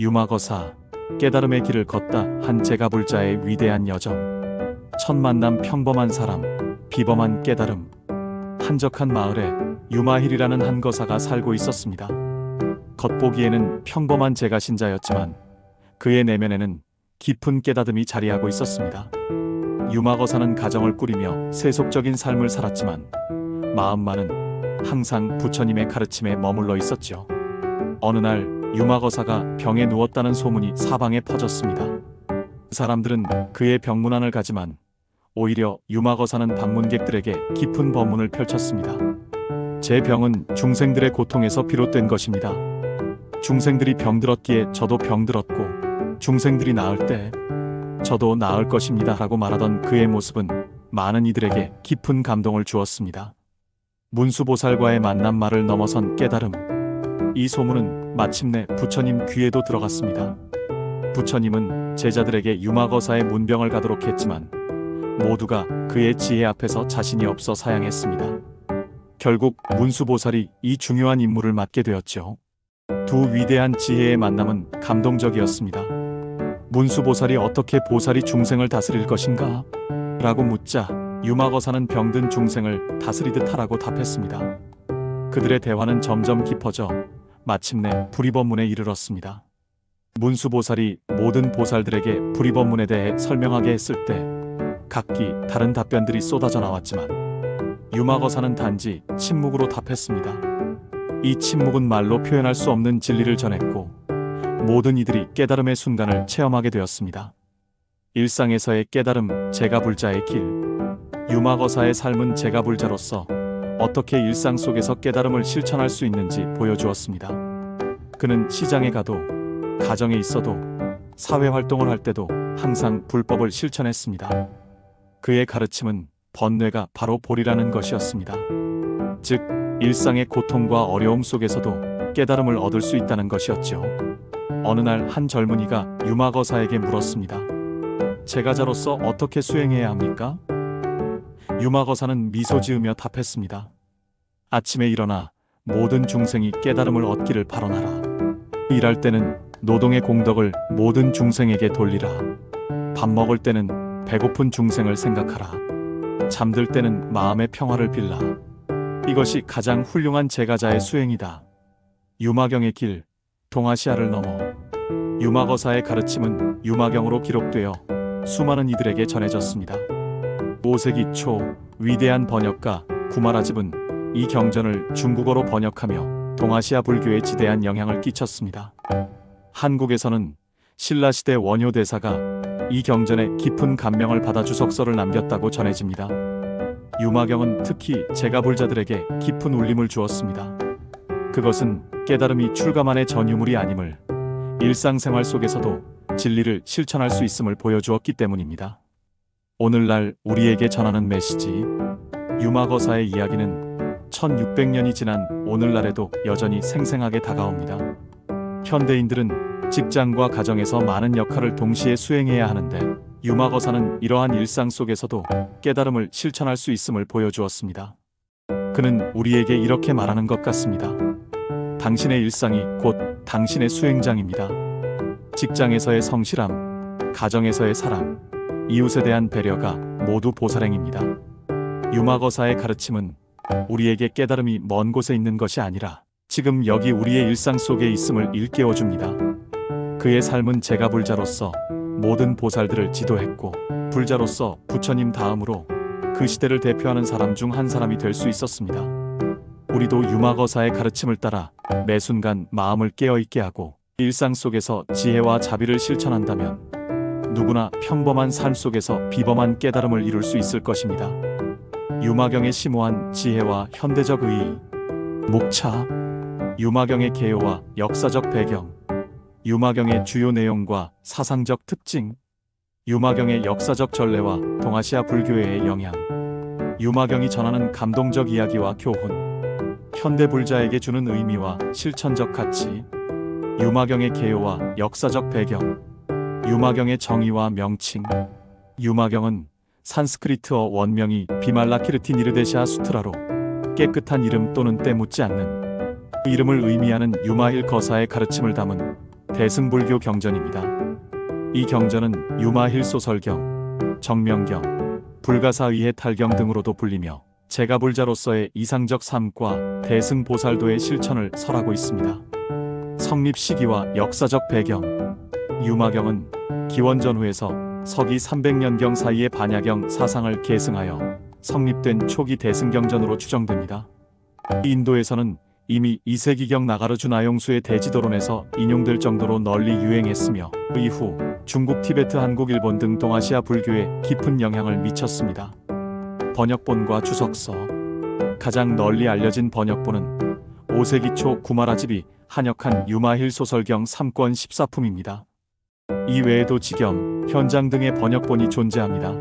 유마거사, 깨달음의 길을 걷다 한 제가불자의 위대한 여정. 첫 만남 평범한 사람, 비범한 깨달음. 한적한 마을에 유마힐이라는 한 거사가 살고 있었습니다. 겉보기에는 평범한 제가신자였지만 그의 내면에는 깊은 깨닫음이 자리하고 있었습니다. 유마거사는 가정을 꾸리며 세속적인 삶을 살았지만 마음만은 항상 부처님의 가르침에 머물러 있었죠. 어느 날 유마거사가 병에 누웠다는 소문이 사방에 퍼졌습니다. 사람들은 그의 병문안을 가지만 오히려 유마거사는 방문객들에게 깊은 법문을 펼쳤습니다. 제 병은 중생들의 고통에서 비롯된 것입니다. 중생들이 병들었기에 저도 병들었고 중생들이 나을 때 저도 나을 것입니다 라고 말하던 그의 모습은 많은 이들에게 깊은 감동을 주었습니다. 문수보살과의 만남말을 넘어선 깨달음. 이 소문은 마침내 부처님 귀에도 들어갔습니다. 부처님은 제자들에게 유마거사의 문병을 가도록 했지만 모두가 그의 지혜 앞에서 자신이 없어 사양했습니다. 결국 문수보살이 이 중요한 임무를 맡게 되었죠. 두 위대한 지혜의 만남은 감동적이었습니다. 문수보살이 어떻게 보살이 중생을 다스릴 것인가? 라고 묻자 유마거사는 병든 중생을 다스리듯 하라고 답했습니다. 그들의 대화는 점점 깊어져 마침내 불이법문에 이르렀습니다. 문수보살이 모든 보살들에게 불이법문에 대해 설명하게 했을 때 각기 다른 답변들이 쏟아져 나왔지만 유마거사는 단지 침묵으로 답했습니다. 이 침묵은 말로 표현할 수 없는 진리를 전했고 모든 이들이 깨달음의 순간을 체험하게 되었습니다. 일상에서의 깨달음, 제가불자의 길. 유마거사의 삶은 제가불자로서 어떻게 일상 속에서 깨달음을 실천할 수 있는지 보여주었습니다. 그는 시장에 가도, 가정에 있어도, 사회활동을 할 때도 항상 불법을 실천했습니다. 그의 가르침은 번뇌가 바로 볼이라는 것이었습니다. 즉, 일상의 고통과 어려움 속에서도 깨달음을 얻을 수 있다는 것이었죠. 어느 날 한 젊은이가 유마거사에게 물었습니다. 제가자로서 어떻게 수행해야 합니까? 유마거사는 미소 지으며 답했습니다. 아침에 일어나 모든 중생이 깨달음을 얻기를 발언하라. 일할 때는 노동의 공덕을 모든 중생에게 돌리라. 밥 먹을 때는 배고픈 중생을 생각하라. 잠들 때는 마음의 평화를 빌라. 이것이 가장 훌륭한 제가자의 수행이다. 유마경의 길, 동아시아를 넘어. 유마거사의 가르침은 유마경으로 기록되어 수많은 이들에게 전해졌습니다. 5세기 초 위대한 번역가 구마라집은 이 경전을 중국어로 번역하며 동아시아 불교에 지대한 영향을 끼쳤습니다. 한국에서는 신라시대 원효대사가 이 경전에 깊은 감명을 받아 주석서를 남겼다고 전해집니다. 유마경은 특히 제가불자들에게 깊은 울림을 주었습니다. 그것은 깨달음이 출가만의 전유물이 아님을, 일상생활 속에서도 진리를 실천할 수 있음을 보여주었기 때문입니다. 오늘날 우리에게 전하는 메시지. 유마거사의 이야기는 1600년이 지난 오늘날에도 여전히 생생하게 다가옵니다. 현대인들은 직장과 가정에서 많은 역할을 동시에 수행해야 하는데 유마거사는 이러한 일상 속에서도 깨달음을 실천할 수 있음을 보여주었습니다. 그는 우리에게 이렇게 말하는 것 같습니다. 당신의 일상이 곧 당신의 수행장입니다. 직장에서의 성실함, 가정에서의 사랑, 이웃에 대한 배려가 모두 보살행입니다. 유마거사의 가르침은 우리에게 깨달음이 먼 곳에 있는 것이 아니라 지금 여기 우리의 일상 속에 있음을 일깨워줍니다. 그의 삶은 제가불자로서 모든 보살들을 지도했고 불자로서 부처님 다음으로 그 시대를 대표하는 사람 중 한 사람이 될 수 있었습니다. 우리도 유마거사의 가르침을 따라 매 순간 마음을 깨어있게 하고 일상 속에서 지혜와 자비를 실천한다면 누구나 평범한 삶 속에서 비범한 깨달음을 이룰 수 있을 것입니다. 유마경의 심오한 지혜와 현대적 의의. 목차. 유마경의 개요와 역사적 배경. 유마경의 주요 내용과 사상적 특징. 유마경의 역사적 전례와 동아시아 불교의 영향. 유마경이 전하는 감동적 이야기와 교훈. 현대 불자에게 주는 의미와 실천적 가치. 유마경의 개요와 역사적 배경. 유마경의 정의와 명칭. 유마경은 산스크리트어 원명이 비말라키르티 니르데샤 수트라로 깨끗한 이름 또는 때 묻지 않는 이름을 의미하는 유마힐 거사의 가르침을 담은 대승불교 경전입니다. 이 경전은 유마힐 소설경, 정명경, 불가사의해 탈경 등으로도 불리며 제가불자로서의 이상적 삶과 대승보살도의 실천을 설하고 있습니다. 성립 시기와 역사적 배경. 유마경은 기원전후에서 서기 300년경 사이의 반야경 사상을 계승하여 성립된 초기 대승경전으로 추정됩니다. 인도에서는 이미 2세기경 나가르주 나용수의 대지도론에서 인용될 정도로 널리 유행했으며 이후 중국, 티베트, 한국, 일본 등 동아시아 불교에 깊은 영향을 미쳤습니다. 번역본과 주석서. 가장 널리 알려진 번역본은 5세기 초 구마라집이 한역한 유마힐 소설경 3권 14품입니다. 이 외에도 지겸, 현장 등의 번역본이 존재합니다.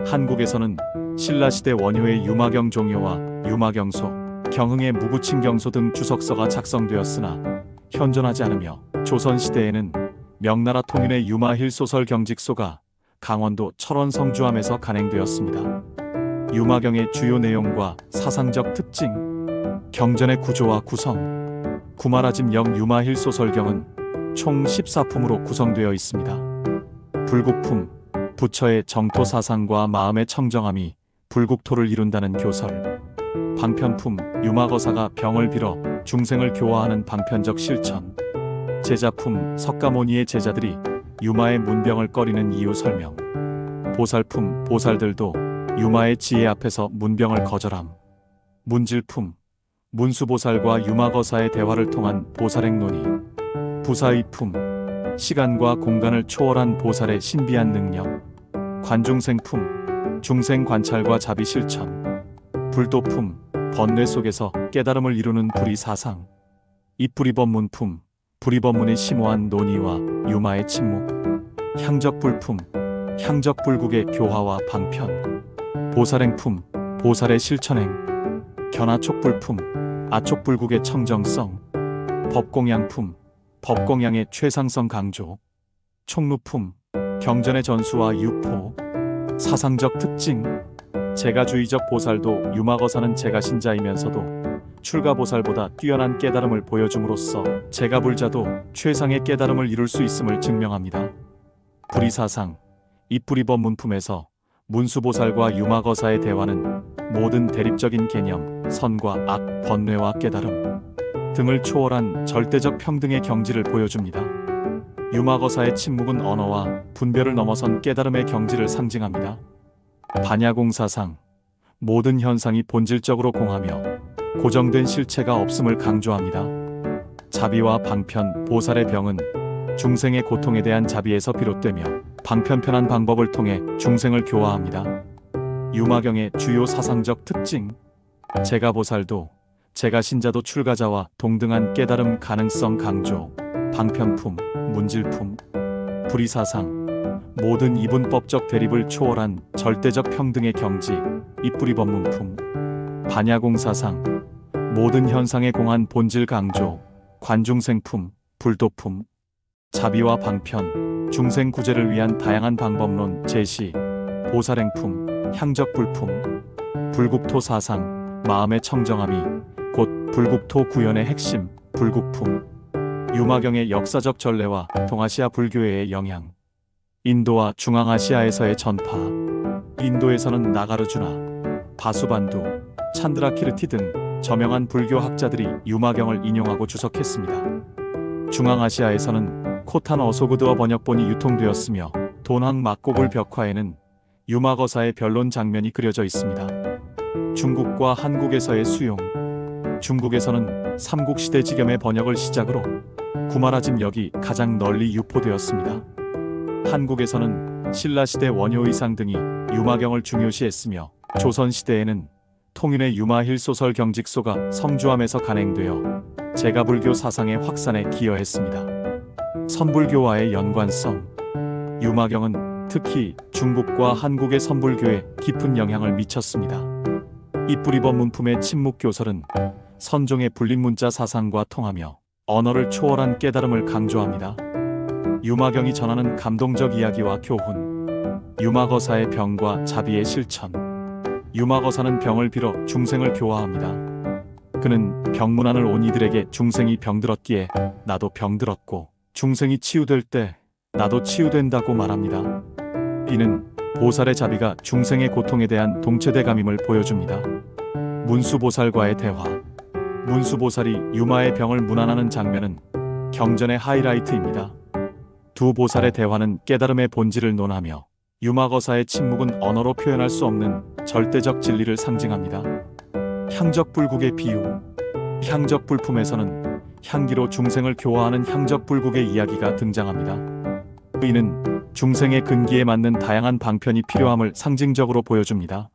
한국에서는 신라시대 원효의 유마경 종요와 유마경소, 경흥의 무구칭경소 등 주석서가 작성되었으나 현존하지 않으며 조선시대에는 명나라 통일의 유마힐 소설 경직소가 강원도 철원 성주암에서 간행되었습니다. 유마경의 주요 내용과 사상적 특징. 경전의 구조와 구성. 구마라집 유마힐 소설경은 총 14품으로 구성되어 있습니다. 불국품, 부처의 정토 사상과 마음의 청정함이 불국토를 이룬다는 교설. 방편품, 유마거사가 병을 빌어 중생을 교화하는 방편적 실천. 제자품, 석가모니의 제자들이 유마의 문병을 꺼리는 이유 설명. 보살품, 보살들도 유마의 지혜 앞에서 문병을 거절함. 문질품, 문수보살과 유마거사의 대화를 통한 보살행 논의. 부사의품, 시간과 공간을 초월한 보살의 신비한 능력. 관중생품, 중생 관찰과 자비 실천. 불도품, 번뇌 속에서 깨달음을 이루는 불이사상. 입불이법문품, 불이법문의 심오한 논의와 유마의 침묵. 향적불품, 향적불국의 교화와 방편. 보살행품, 보살의 실천행. 견아촉불품, 아촉불국의 청정성. 법공양품, 법공양의 최상성 강조. 총루품, 경전의 전수와 유포. 사상적 특징. 제가주의적 보살도 유마거사는 제가신자이면서도 출가보살보다 뛰어난 깨달음을 보여줌으로써 제가불자도 최상의 깨달음을 이룰 수 있음을 증명합니다. 불이사상. 입불이법문품에서 문수보살과 유마거사의 대화는 모든 대립적인 개념, 선과 악, 번뇌와 깨달음 등을 초월한 절대적 평등의 경지를 보여줍니다. 유마거사의 침묵은 언어와 분별을 넘어선 깨달음의 경지를 상징합니다. 반야공사상. 모든 현상이 본질적으로 공하며 고정된 실체가 없음을 강조합니다. 자비와 방편, 보살의 병은 중생의 고통에 대한 자비에서 비롯되며 방편편한 방법을 통해 중생을 교화합니다. 유마경의 주요 사상적 특징. 제가보살도, 제가신자도 출가자와 동등한 깨달음 가능성 강조. 방편품, 문질품. 불이사상. 모든 이분법적 대립을 초월한 절대적 평등의 경지. 입불이법문품. 반야공사상. 모든 현상에 공한 본질 강조. 관중생품, 불도품. 자비와 방편, 중생 구제를 위한 다양한 방법론 제시. 보살행품, 향적불품. 불국토 사상, 마음의 청정함이 곧 불국토 구현의 핵심. 불국품. 유마경의 역사적 전례와 동아시아 불교의 영향. 인도와 중앙아시아에서의 전파. 인도에서는 나가르주나, 바수반두, 찬드라키르티 등 저명한 불교 학자들이 유마경을 인용하고 주석했습니다. 중앙아시아에서는 코탄 어소그드어 번역본이 유통되었으며 돈항 막고불 벽화에는 유마거사의 변론 장면이 그려져 있습니다. 중국과 한국에서의 수용. 중국에서는 삼국시대 지겸의 번역을 시작으로 구마라집 역이 가장 널리 유포되었습니다. 한국에서는 신라시대 원효의상 등이 유마경을 중요시했으며 조선시대에는 통일의 유마힐 소설 경직소가 성주암에서 간행되어 제가불교 사상의 확산에 기여했습니다. 선불교와의 연관성. 유마경은 특히 중국과 한국의 선불교에 깊은 영향을 미쳤습니다. 입불이법문품의 침묵교설은 선종의 불립문자 사상과 통하며 언어를 초월한 깨달음을 강조합니다. 유마경이 전하는 감동적 이야기와 교훈. 유마거사의 병과 자비의 실천. 유마거사는 병을 빌어 중생을 교화합니다. 그는 병문안을 온 이들에게 중생이 병들었기에 나도 병들었고 중생이 치유될 때 나도 치유된다고 말합니다. 이는 보살의 자비가 중생의 고통에 대한 동체대감임을 보여줍니다. 문수보살과의 대화. 문수보살이 유마의 병을 문안하는 장면은 경전의 하이라이트입니다. 두 보살의 대화는 깨달음의 본질을 논하며 유마거사의 침묵은 언어로 표현할 수 없는 절대적 진리를 상징합니다. 향적불국의 비유. 향적불품에서는 향기로 중생을 교화하는 향적불국의 이야기가 등장합니다. 이는 중생의 근기에 맞는 다양한 방편이 필요함을 상징적으로 보여줍니다.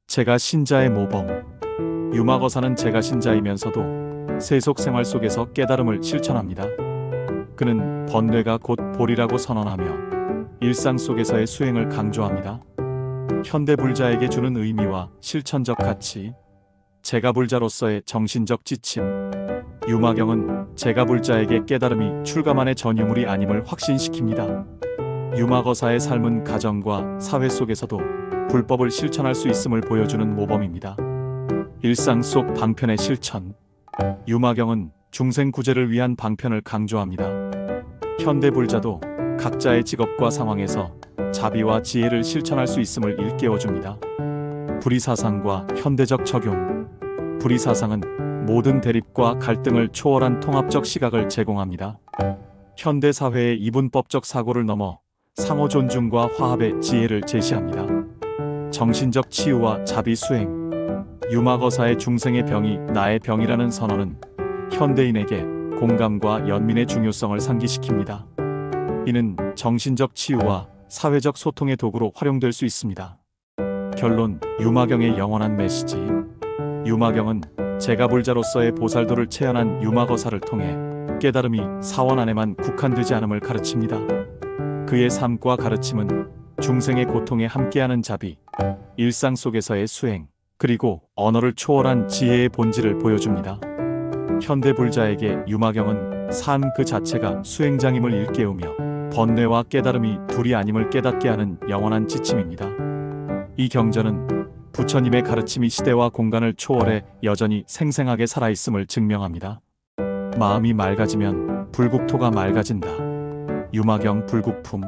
제가 신자의 모범. 유마거사는 제가 신자이면서도 세속 생활 속에서 깨달음을 실천합니다. 그는 번뇌가 곧 볼이라고 선언하며 일상 속에서의 수행을 강조합니다. 현대불자에게 주는 의미와 실천적 가치. 제가불자로서의 정신적 지침. 유마경은 제가불자에게 깨달음이 출가만의 전유물이 아님을 확신시킵니다. 유마거사의 삶은 가정과 사회 속에서도 불법을 실천할 수 있음을 보여주는 모범입니다. 일상 속 방편의 실천. 유마경은 중생 구제를 위한 방편을 강조합니다. 현대불자도 각자의 직업과 상황에서 자비와 지혜를 실천할 수 있음을 일깨워줍니다. 불의사상과 현대적 적용. 불의사상은 모든 대립과 갈등을 초월한 통합적 시각을 제공합니다. 현대 사회의 이분법적 사고를 넘어 상호 존중과 화합의 지혜를 제시합니다. 정신적 치유와 자비 수행. 유마거사의 중생의 병이 나의 병이라는 선언은 현대인에게 공감과 연민의 중요성을 상기시킵니다. 이는 정신적 치유와 사회적 소통의 도구로 활용될 수 있습니다. 결론. 유마경의 영원한 메시지. 유마경은 제가불자로서의 보살도를 체현한 유마거사를 통해 깨달음이 사원 안에만 국한되지 않음을 가르칩니다. 그의 삶과 가르침은 중생의 고통에 함께하는 자비, 일상 속에서의 수행, 그리고 언어를 초월한 지혜의 본질을 보여줍니다. 현대불자에게 유마경은 삶 그 자체가 수행장임을 일깨우며 번뇌와 깨달음이 둘이 아님을 깨닫게 하는 영원한 지침입니다. 이 경전은 부처님의 가르침이 시대와 공간을 초월해 여전히 생생하게 살아있음을 증명합니다. 마음이 맑아지면 불국토가 맑아진다. 유마경 불국품.